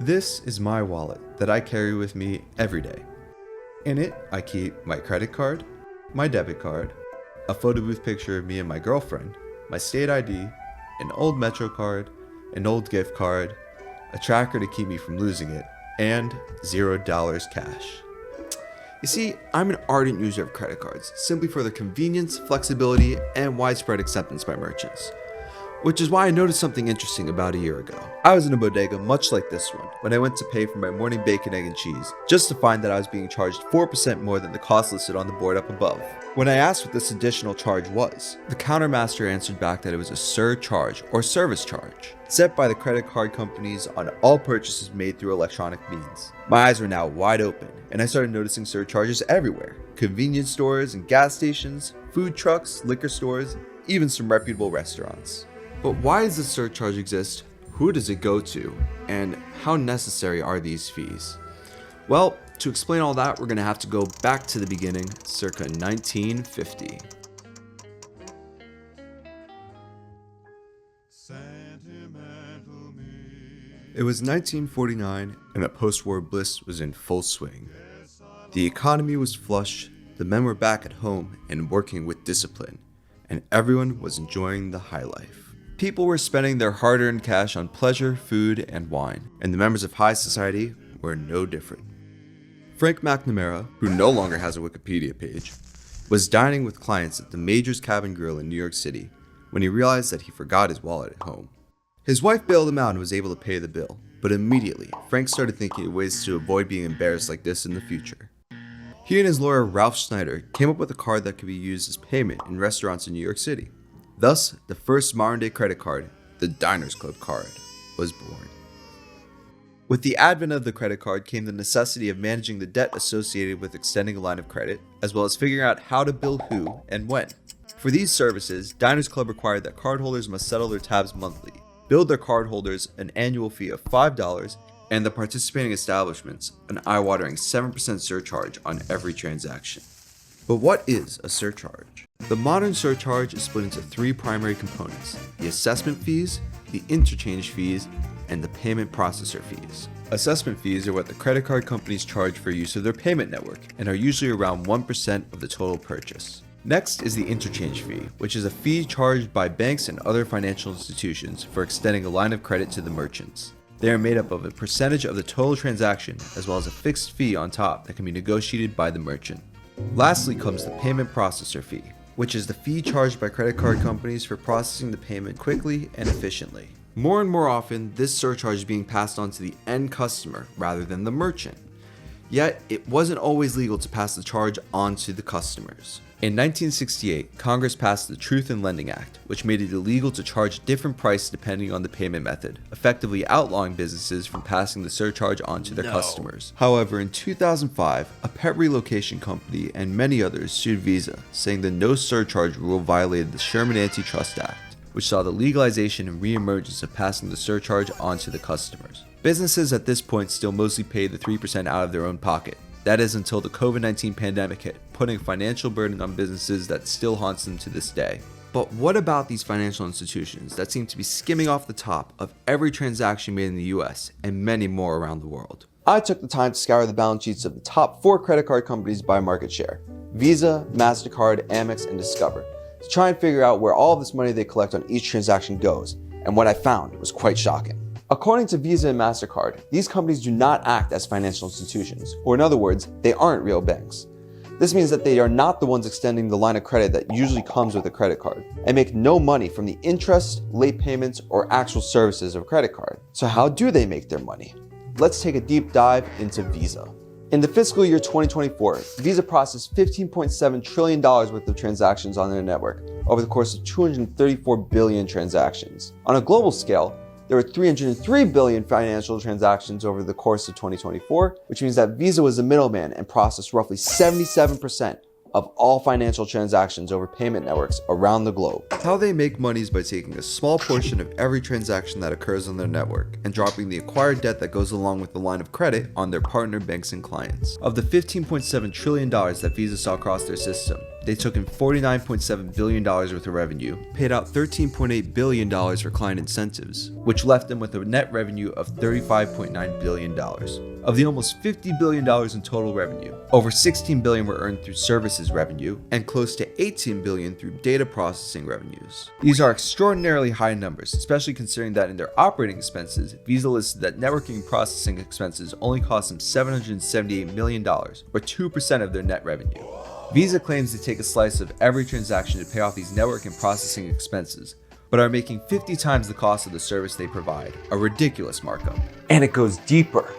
This is my wallet that I carry with me every day. In it, I keep my credit card, my debit card, a photo booth picture of me and my girlfriend, my state ID, an old Metro card, an old gift card, a tracker to keep me from losing it, and $0 cash. You see, I'm an ardent user of credit cards, simply for their convenience, flexibility, and widespread acceptance by merchants. Which is why I noticed something interesting about a year ago. I was in a bodega much like this one when I went to pay for my morning bacon, egg, and cheese, just to find that I was being charged 4% more than the cost listed on the board up above. When I asked what this additional charge was, the countermaster answered back that it was a surcharge or service charge, set by the credit card companies on all purchases made through electronic means. My eyes were now wide open, and I started noticing surcharges everywhere. Convenience stores and gas stations, food trucks, liquor stores, even some reputable restaurants. But why does the surcharge exist? Who does it go to? And how necessary are these fees? Well, to explain all that, we're going to have to go back to the beginning, circa 1950. It was 1949, and the post-war bliss was in full swing. The economy was flush, the men were back at home and working with discipline, and everyone was enjoying the high life. People were spending their hard-earned cash on pleasure, food, and wine, and the members of high society were no different. Frank McNamara, who no longer has a Wikipedia page, was dining with clients at the Major's Cabin Grill in New York City when he realized that he forgot his wallet at home. His wife bailed him out and was able to pay the bill, but immediately, Frank started thinking of ways to avoid being embarrassed like this in the future. He and his lawyer Ralph Schneider came up with a card that could be used as payment in restaurants in New York City. Thus, the first modern-day credit card, the Diners Club card, was born. With the advent of the credit card came the necessity of managing the debt associated with extending a line of credit, as well as figuring out how to bill who and when. For these services, Diners Club required that cardholders must settle their tabs monthly, billed their cardholders an annual fee of $5, and the participating establishments an eye-watering 7% surcharge on every transaction. But what is a surcharge? The modern surcharge is split into three primary components: the assessment fees, the interchange fees, and the payment processor fees. Assessment fees are what the credit card companies charge for use of their payment network and are usually around 1% of the total purchase. Next is the interchange fee, which is a fee charged by banks and other financial institutions for extending a line of credit to the merchants. They are made up of a percentage of the total transaction as well as a fixed fee on top that can be negotiated by the merchant. Lastly comes the payment processor fee, which is the fee charged by credit card companies for processing the payment quickly and efficiently. More and more often, this surcharge is being passed on to the end customer rather than the merchant. Yet, it wasn't always legal to pass the charge on to the customers. In 1968, Congress passed the Truth in Lending Act, which made it illegal to charge a different price depending on the payment method, effectively outlawing businesses from passing the surcharge on to their customers. However, in 2005, a pet relocation company and many others sued Visa, saying the no surcharge rule violated the Sherman Antitrust Act, which saw the legalization and re-emergence of passing the surcharge on to the customers. Businesses at this point still mostly paid the 3% out of their own pocket. That is until the COVID-19 pandemic hit, putting a financial burden on businesses that still haunts them to this day. But what about these financial institutions that seem to be skimming off the top of every transaction made in the US and many more around the world? I took the time to scour the balance sheets of the top 4 credit card companies by market share: Visa, MasterCard, Amex, and Discover, to try and figure out where all of this money they collect on each transaction goes, and what I found was quite shocking. According to Visa and MasterCard, these companies do not act as financial institutions, or in other words, they aren't real banks. This means that they are not the ones extending the line of credit that usually comes with a credit card, and make no money from the interest, late payments, or actual services of a credit card. So how do they make their money? Let's take a deep dive into Visa. In the fiscal year 2024, Visa processed $15.7 trillion worth of transactions on their network over the course of 234 billion transactions. On a global scale, there were 303 billion financial transactions over the course of 2024, which means that Visa was the middleman and processed roughly 77% of all financial transactions over payment networks around the globe. How they make money is by taking a small portion of every transaction that occurs on their network and dropping the acquired debt that goes along with the line of credit on their partner banks and clients. Of the $15.7 trillion that Visa saw across their system, They took in $49.7 billion worth of revenue, paid out $13.8 billion for client incentives, which left them with a net revenue of $35.9 billion. Of the almost $50 billion in total revenue, over $16 billion were earned through services revenue, and close to $18 billion through data processing revenues. These are extraordinarily high numbers, especially considering that in their operating expenses, Visa listed that networking and processing expenses only cost them $778 million, or 2% of their net revenue. Visa claims they take a slice of every transaction to pay off these network and processing expenses, but are making 50 times the cost of the service they provide, a ridiculous markup. And it goes deeper.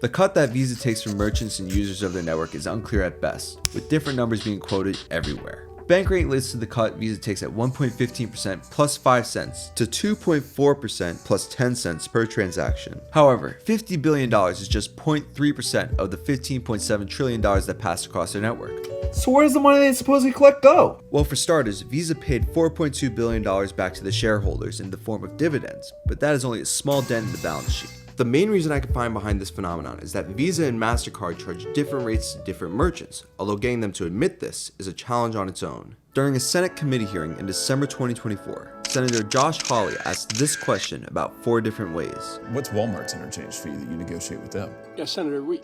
The cut that Visa takes from merchants and users of their network is unclear at best, with different numbers being quoted everywhere. Bankrate listed the cut Visa takes at 1.15% plus 5 cents to 2.4% plus 10 cents per transaction. However, $50 billion is just 0.3% of the $15.7 trillion that passed across their network. So where does the money they supposedly collect go? Well, for starters, Visa paid $4.2 billion back to the shareholders in the form of dividends, but that is only a small dent in the balance sheet. The main reason I can find behind this phenomenon is that Visa and MasterCard charge different rates to different merchants, although getting them to admit this is a challenge on its own. During a Senate committee hearing in December 2024, Senator Josh Hawley asked this question about 4 different ways. What's Walmart's interchange fee that you negotiate with them? Yeah, Senator, we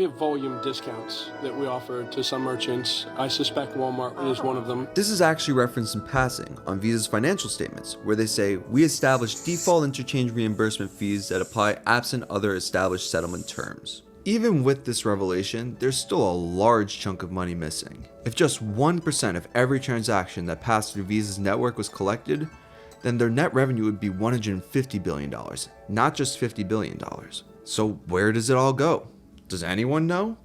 have volume discounts that we offer to some merchants. I suspect Walmart is one of them. This is actually referenced in passing on Visa's financial statements, where they say, "We establish default interchange reimbursement fees that apply absent other established settlement terms." Even with this revelation, there's still a large chunk of money missing. If just 1% of every transaction that passed through Visa's network was collected, then their net revenue would be $150 billion, not just $50 billion. So where does it all go? Does anyone know?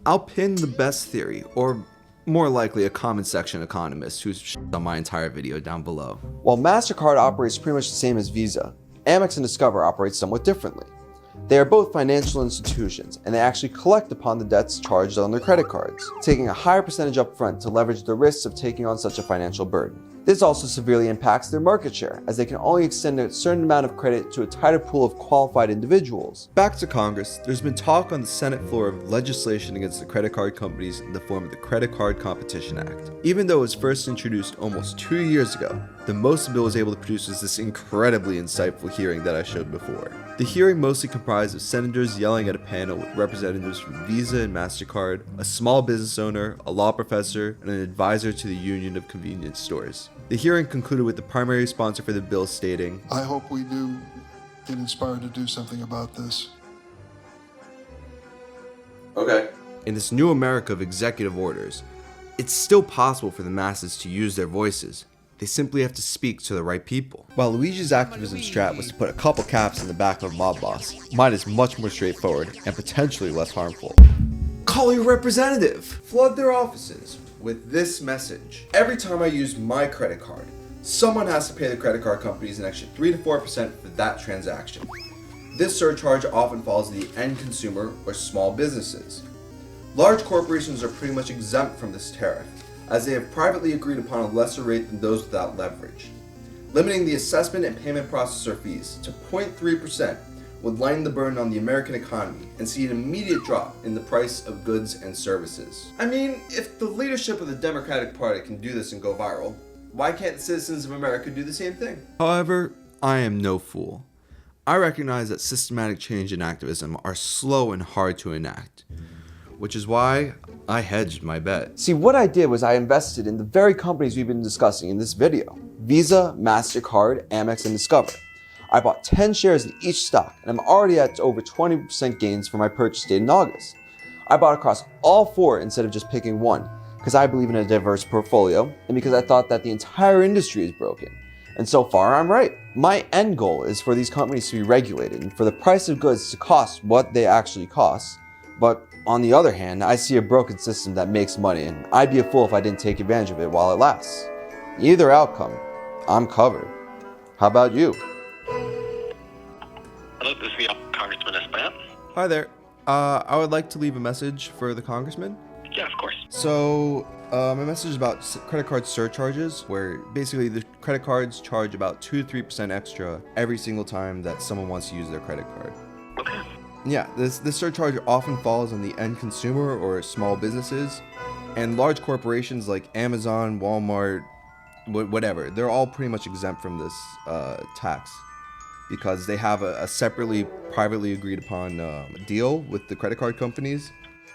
I'll pin the best theory, or more likely a comment section economist who's shit on my entire video down below. While MasterCard operates pretty much the same as Visa, Amex and Discover operate somewhat differently. They are both financial institutions, and they actually collect upon the debts charged on their credit cards, taking a higher percentage up front to leverage the risks of taking on such a financial burden. This also severely impacts their market share, as they can only extend a certain amount of credit to a tighter pool of qualified individuals. Back to Congress, there's been talk on the Senate floor of legislation against the credit card companies in the form of the Credit Card Competition Act. Even though it was first introduced almost 2 years ago, the most the bill was able to produce was this incredibly insightful hearing that I showed before. The hearing mostly comprised of senators yelling at a panel with representatives from Visa and MasterCard, a small business owner, a law professor, and an advisor to the Union of Convenience Stores. The hearing concluded with the primary sponsor for the bill stating, "I hope we do get inspired to do something about this." Okay. In this new America of executive orders, it's still possible for the masses to use their voices. They simply have to speak to the right people. While Luigi's activism strat was to put a couple caps in the back of a mob boss, mine is much more straightforward and potentially less harmful. Call your representative! Flood their offices with this message. Every time I use my credit card, someone has to pay the credit card companies an extra 3 to 4% for that transaction. This surcharge often falls to the end consumer or small businesses. Large corporations are pretty much exempt from this tariff, as they have privately agreed upon a lesser rate than those without leverage. Limiting the assessment and payment processor fees to 0.3% would lighten the burden on the American economy and see an immediate drop in the price of goods and services. I mean, if the leadership of the Democratic Party can do this and go viral, why can't the citizens of America do the same thing? However, I am no fool. I recognize that systematic change and activism are slow and hard to enact, which is why I hedged my bet. See, what I did was I invested in the very companies we've been discussing in this video: Visa, MasterCard, Amex, and Discover. I bought 10 shares in each stock, and I'm already at over 20% gains for my purchase date in August. I bought across all 4 instead of just picking one, because I believe in a diverse portfolio, and because I thought that the entire industry is broken. And so far, I'm right. My end goal is for these companies to be regulated, and for the price of goods to cost what they actually cost. But on the other hand, I see a broken system that makes money, and I'd be a fool if I didn't take advantage of it while it lasts. Either outcome, I'm covered. How about you? Hello, this is Congressman Espaillat. Hi there. I would like to leave a message for the congressman. Yeah, of course. So, my message is about credit card surcharges, where basically the credit cards charge about 2 to 3% extra every single time that someone wants to use their credit card. Okay. Yeah, this surcharge often falls on the end consumer or small businesses, And large corporations like Amazon, Walmart, whatever, they're all pretty much exempt from this tax because they have a separately, privately agreed upon deal with the credit card companies,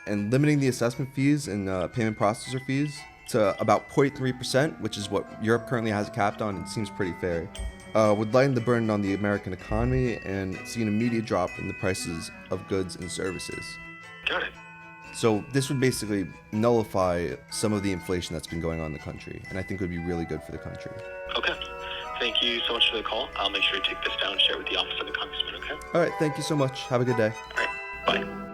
and limiting the assessment fees and payment processor fees to about 0.3%, which is what Europe currently has it capped on, and seems pretty fair, would lighten the burden on the American economy and see an immediate drop in the prices of goods and services. Got it. So this would basically nullify some of the inflation that's been going on in the country, and I think would be really good for the country. Okay. Thank you so much for the call. I'll make sure to take this down and share it with the office of the congressman, okay? All right, thank you so much. Have a good day. All right. Bye.